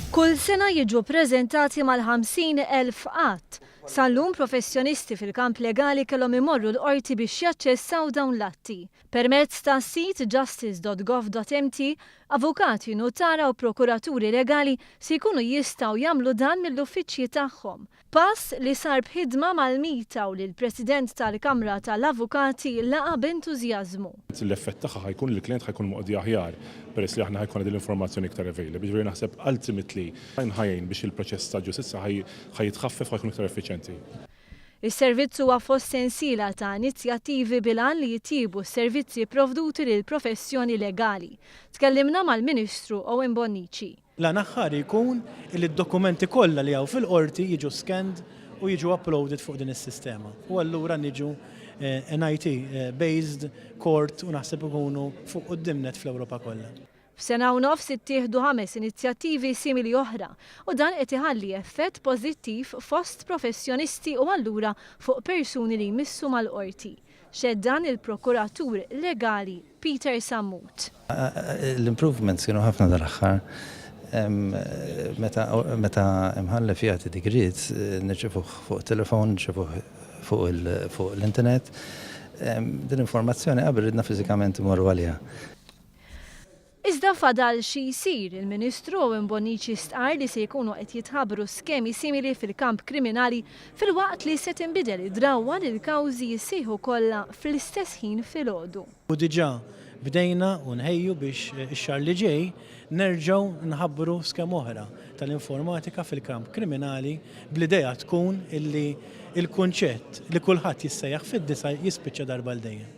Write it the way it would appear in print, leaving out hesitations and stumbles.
Kull sena jiġu preżentati mal-50,000 qatt. Sal-lum professjonisti fil-kamp legali kellhom imorru l-qorti biex jaċċessaw dawn l-atti. Permezz ta' sit justice.gov.mt, avukati, nutara u prokuraturi legali se jkunu jistgħu jagħmlu dan mill-uffiċċji tagħhom. Pass li sar b'ħidma mal-mita u lill-President tal-Kamra tal-Avukati laqa b'entużjażmu. L-effett tagħha ħajkun li l-klient ħajkun moqdi aħjar peress li aħna ħajkun din l-informazzjoni iktar available. Ġifieri naħseb ultimately ħajn biex il-proċess ta' ġustizzja ħajitħaffef ħajkun iktar effiċjenti. Is-Servizz huwa fost sensiela ta' inizjattivi bilan li jitjiebu s-servizzi provduti lil professjoni legali. Tkellimna mal-Ministru Owen Bonnici. L-għan aħħar jkun li d-dokumenti kollha li hawn fil-qorti jiġu scanned u jiġu uploaded fuq din is-sistema. U allura niġu NIT-based court u naħseb ikunu fuq qudiemnet fl-Ewropa kollha. F'sena u nofs ittieħdu 5 inizjattivi simili oħra u dan qed iħalli effett pożittiv fost professjonisti u allura fuq persuni li jmissu mal-qorti. Xeddan il-prokuratur legali Peter Sammut. L-improvements kienu ħafna dal-aħħar. Meta imħallef jagħti degrees nirċevuh fuq telefon, nirċevuh fuq l-internet. Din informazzjoni qabel ridna fiżikament imorru għaliha. Iżda fadal xi jsir, il-Ministru Owen Bonnici stqar li se jkunu qed jitħabbru skemi simili fil-kamp kriminali filwaqt li se tinbidel id-drawwa li l-kawżi jissieħu kollha fl-istess ħin filgħodu. U diġà bdejna u nħejju biex ix-xahar li ġej nerġgħu nħabbru skem oħra tal-informatika fil-kamp kriminali bl-idea tkun illi il-kunċett li kulħadd jissejjaħ fid-disa jispiċċa darba l dejjem.